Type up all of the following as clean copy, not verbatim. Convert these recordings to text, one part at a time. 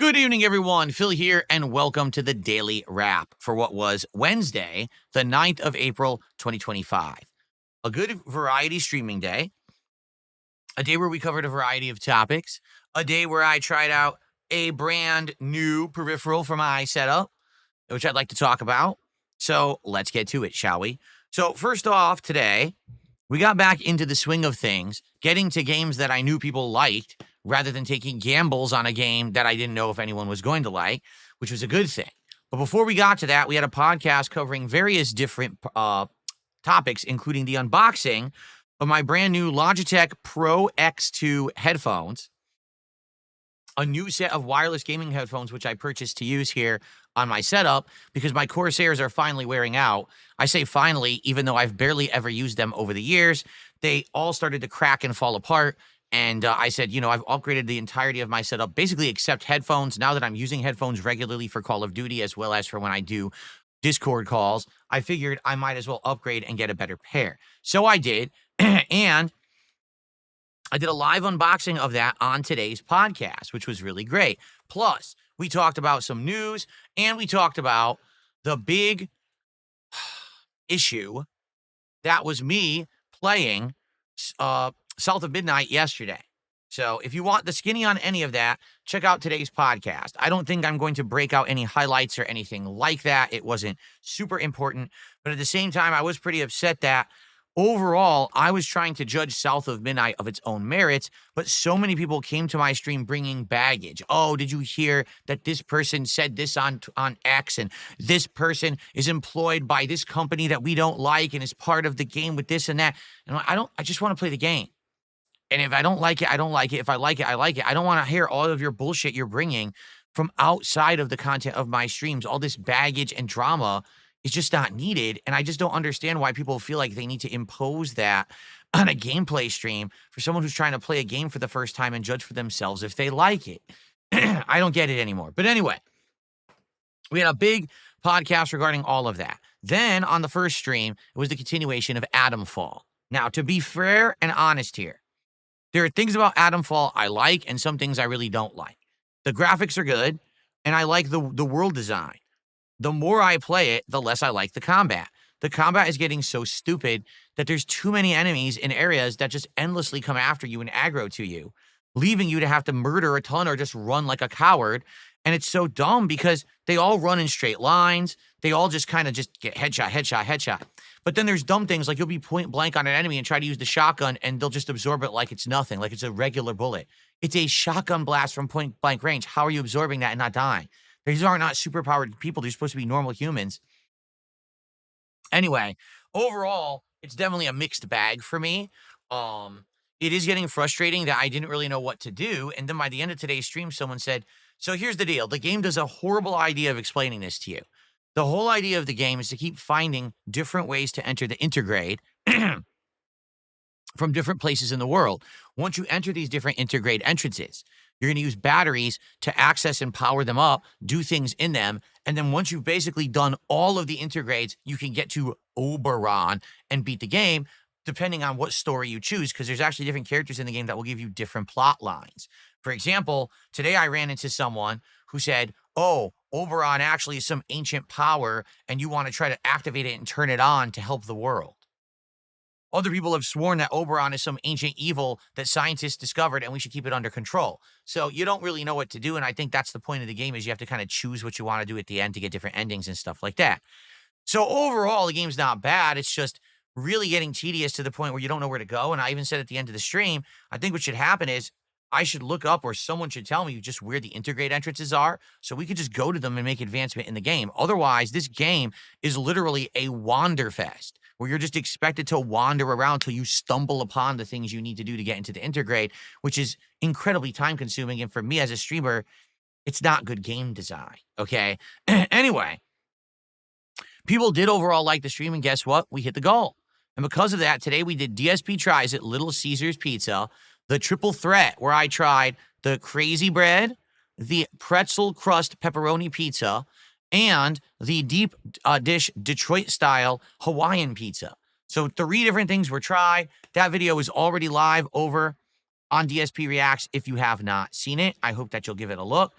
Good evening, everyone. Phil here, and welcome to the Daily Wrap for what was Wednesday, the 9th of April, 2025. A good variety streaming day, a day where we covered a variety of topics, a day where I tried out a brand new peripheral for my setup, which I'd like to talk about. So let's get to it, shall we? So, first off, today, we got back into the swing of things, getting to games that I knew people liked rather than taking gambles on a game that I didn't know if anyone was going to like, which was a good thing. But before we got to that, we had a podcast covering various different topics, including the unboxing of my brand new Logitech Pro X2 headphones, a new set of wireless gaming headphones, which I purchased to use here on my setup because my Corsairs are finally wearing out. I say finally, even though I've barely ever used them over the years. They all started to crack and fall apart. And I said, I've upgraded the entirety of my setup, basically except headphones. Now that I'm using headphones regularly for Call of Duty, as well as for when I do Discord calls, I figured I might as well upgrade and get a better pair. So I did. And I did a live unboxing of that on today's podcast, which was really great. Plus, we talked about some news and we talked about the big issue that was me playing South of Midnight yesterday. So if you want the skinny on any of that, check out today's podcast. I don't think I'm going to break out any highlights or anything like that. It wasn't super important. But at the same time, I was pretty upset that overall, I was trying to judge South of Midnight of its own merits, but so many people came to my stream bringing baggage. Oh, did you hear that this person said this on X, and this person is employed by this company that we don't like and is part of the game with this and that? And I just want to play the game. And if I don't like it, I don't like it. If I like it, I like it. I don't want to hear all of your bullshit you're bringing from outside of the content of my streams. All this baggage and drama is just not needed. And I just don't understand why people feel like they need to impose that on a gameplay stream for someone who's trying to play a game for the first time and judge for themselves if they like it. I don't get it anymore. But anyway, we had a big podcast regarding all of that. Then on the first stream, it was the continuation of Atomfall. Now, to be fair and honest here, there are things about Atomfall I like and some things I really don't like. The graphics are good, and I like the world design. The more I play it, the less I like the combat. The combat is getting so stupid that there's too many enemies in areas that just endlessly come after you and aggro to you, leaving you to have to murder a ton or just run like a coward. And it's so dumb because they all run in straight lines. They all just kind of just get headshot. But then there's dumb things like you'll be point blank on an enemy and try to use the shotgun and they'll just absorb it like it's nothing, like it's a regular bullet. It's a shotgun blast from point blank range. How are you absorbing that and not dying? These are not superpowered people. They're supposed to be normal humans. Anyway, overall, it's definitely a mixed bag for me. It is getting frustrating that I didn't really know what to do. And then by the end of today's stream, someone said, so here's the deal. The game does a horrible idea of explaining this to you. The whole idea of the game is to keep finding different ways to enter the intergrade from different places in the world. Once you enter these different intergrade entrances, you're going to use batteries to access and power them up, do things in them. And then once you've basically done all of the intergrades, you can get to Oberon and beat the game, depending on what story you choose, because there's actually different characters in the game that will give you different plot lines. For example, today I ran into someone who said, oh, Oberon actually is some ancient power, and you want to try to activate it and turn it on to help the world. Other people have sworn that Oberon is some ancient evil that scientists discovered and we should keep it under control. So you don't really know what to do, and I think that's the point of the game is you have to kind of choose what you want to do at the end to get different endings and stuff like that. So overall, the game's not bad. It's just really getting tedious to the point where you don't know where to go. And I even said at the end of the stream, I think what should happen is I should look up or someone should tell me just where the integrate entrances are so we could just go to them and make advancement in the game. Otherwise, this game is literally a wander fest where you're just expected to wander around till you stumble upon the things you need to do to get into the intergrade, which is incredibly time consuming. And for me as a streamer, it's not good game design, okay? Anyway, people did overall like the stream, and guess what? We hit the goal. And because of that, today we did DSP Tries at Little Caesars Pizza, the triple threat where I tried the crazy bread, the pretzel crust pepperoni pizza, and the deep dish Detroit-style Hawaiian pizza. So 3 different things were tried. That video is already live over on DSP Reacts if you have not seen it. I hope that you'll give it a look.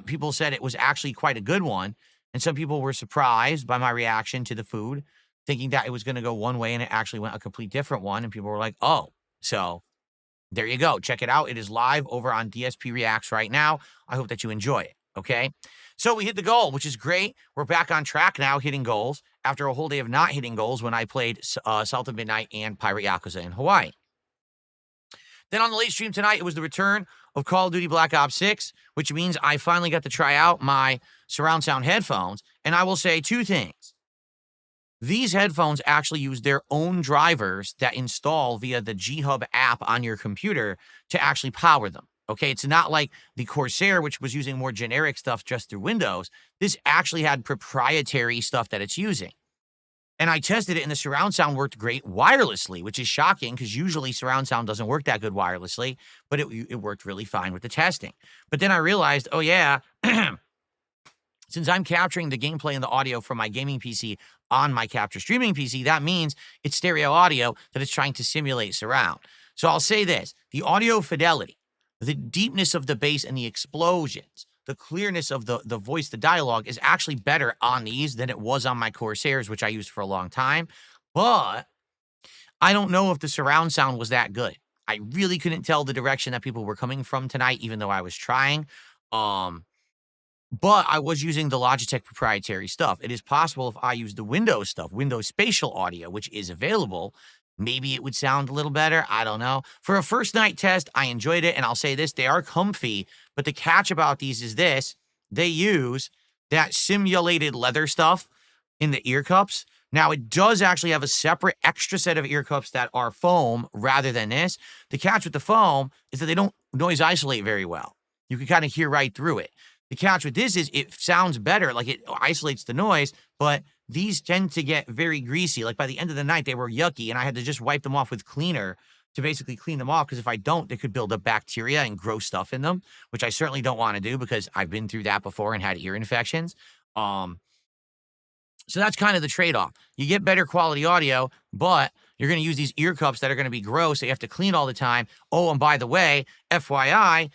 People said it was actually quite a good one, and some people were surprised by my reaction to the food, thinking that it was going to go one way, and it actually went a complete different one. And people were like, "Oh, so there you go. Check it out. It is live over on DSP Reacts right now. I hope that you enjoy it." Okay. So we hit the goal, which is great. We're back on track now, hitting goals after a whole day of not hitting goals when I played South of Midnight and Pirate Yakuza in Hawaii. Then on the late stream tonight, it was the return of Call of Duty Black Ops 6, which means I finally got to try out my surround sound headphones. And I will say two things. These headphones actually use their own drivers that install via the G-Hub app on your computer to actually power them. Okay, it's not like the Corsair, which was using more generic stuff just through Windows. This actually had proprietary stuff that it's using. And I tested it, and the surround sound worked great wirelessly, which is shocking because usually surround sound doesn't work that good wirelessly, but it worked really fine with the testing. But then I realized, oh yeah, since I'm capturing the gameplay and the audio from my gaming PC on my capture streaming PC, that means it's stereo audio that it's trying to simulate surround. So I'll say this, the audio fidelity, the deepness of the bass and the explosions, the clearness of the voice, the dialogue is actually better on these than it was on my Corsairs, which I used for a long time. But I don't know if the surround sound was that good. I really couldn't tell the direction that people were coming from tonight, even though I was trying. But I was using the Logitech proprietary stuff. It is possible if I use the Windows stuff, Windows Spatial Audio, which is available, maybe it would sound a little better. I don't know. For a first night test, I enjoyed it. And I'll say this, they are comfy. But the catch about these is this. They use that simulated leather stuff in the ear cups. Now, it does actually have a separate extra set of ear cups that are foam rather than this. The catch with the foam is that they don't noise isolate very well. You can kind of hear right through it. The catch with this is it sounds better, like it isolates the noise, but these tend to get very greasy. Like by the end of the night, they were yucky, and I had to just wipe them off with cleaner to basically clean them off, because if I don't, they could build up bacteria and gross stuff in them, which I certainly don't want to do because I've been through that before and had ear infections. So that's kind of the trade-off. You get better quality audio, but you're going to use these ear cups that are going to be gross, that you have to clean all the time. Oh, and by the way, FYI,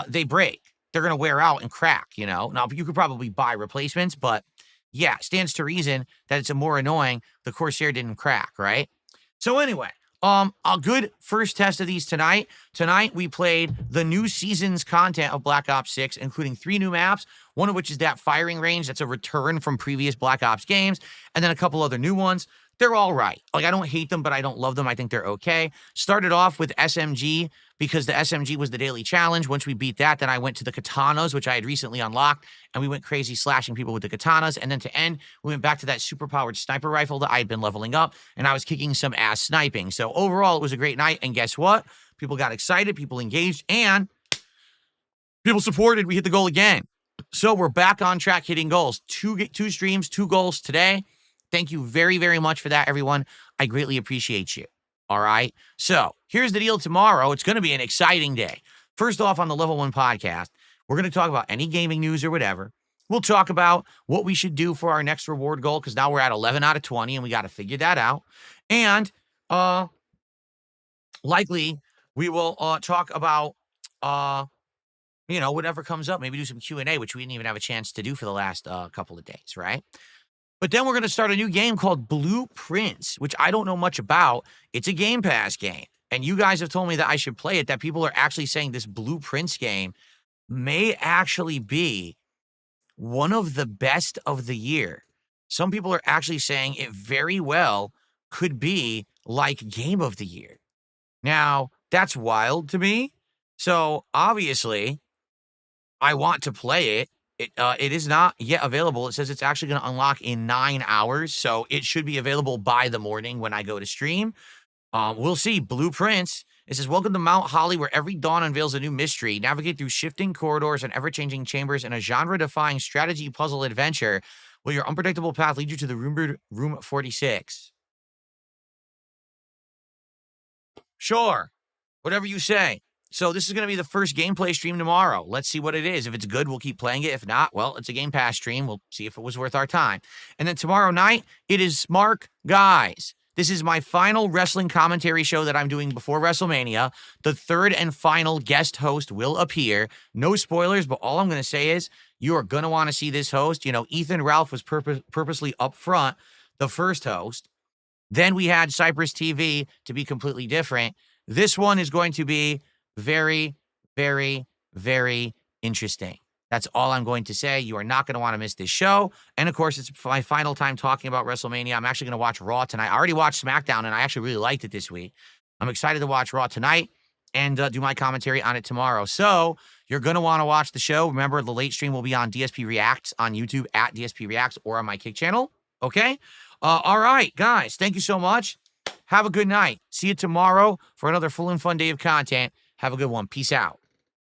they break. They're going to wear out and crack, you know. Now, you could probably buy replacements, but yeah, stands to reason that it's a more annoying. The Corsair didn't crack, right? So anyway, a good first test of these tonight. Tonight, we played the new season's content of Black Ops 6, including 3 new maps, one of which is that firing range. That's a return from previous Black Ops games, and then a couple other new ones. They're all right. Like, I don't hate them, but I don't love them. I think they're okay. Started off with SMG because the SMG was the daily challenge. Once we beat that, then I went to the katanas, which I had recently unlocked, and we went crazy slashing people with the katanas. And then to end, we went back to that super-powered sniper rifle that I had been leveling up, and I was kicking some ass sniping. So overall, it was a great night, and guess what? People got excited, people engaged, and people supported. We hit the goal again. So we're back on track hitting goals. Two streams, 2 goals today. Thank you very, very much for that, everyone. I greatly appreciate you. All right? So here's the deal tomorrow. It's going to be an exciting day. First off, on the Level 1 podcast, we're going to talk about any gaming news or whatever. We'll talk about what we should do for our next reward goal, because now we're at 11 out of 20, and we got to figure that out. And likely, we will talk about, whatever comes up. Maybe do some Q&A, which we didn't even have a chance to do for the last couple of days, right? But then we're going to start a new game called Blueprints, which I don't know much about. It's a Game Pass game. And you guys have told me that I should play it, that people are actually saying this Blueprints game may actually be one of the best of the year. Some people are actually saying it very well could be like Game of the Year. Now, that's wild to me. So obviously, I want to play it. It is not yet available. It says it's actually going to unlock in 9 hours, so it should be available by the morning when I go to stream. We'll see. Blueprints. It says, welcome to Mount Holly, where every dawn unveils a new mystery. Navigate through shifting corridors and ever-changing chambers in a genre-defying strategy puzzle adventure. Will your unpredictable path lead you to the rumored Room 46? Sure. Whatever you say. So this is going to be the first gameplay stream tomorrow. Let's see what it is. If it's good, we'll keep playing it. If not, well, it's a Game Pass stream. We'll see if it was worth our time. And then tomorrow night, it is Smart Guys. This is my final wrestling commentary show that I'm doing before WrestleMania. The third and final guest host will appear. No spoilers, but all I'm going to say is you are going to want to see this host. You know, Ethan Ralph was purposely up front, the first host. Then we had Cypress TV to be completely different. This one is going to be very, very, very interesting. That's all I'm going to say. You are not going to want to miss this show. And of course, it's my final time talking about WrestleMania. I'm actually going to watch Raw tonight. I already watched SmackDown, and I actually really liked it this week. I'm excited to watch Raw tonight and do my commentary on it tomorrow. So you're going to want to watch the show. Remember, the late stream will be on DSP Reacts on YouTube at DSP Reacts or on my Kick channel. Okay? All right, guys. Thank you so much. Have a good night. See you tomorrow for another full and fun day of content. Have a good one. Peace out.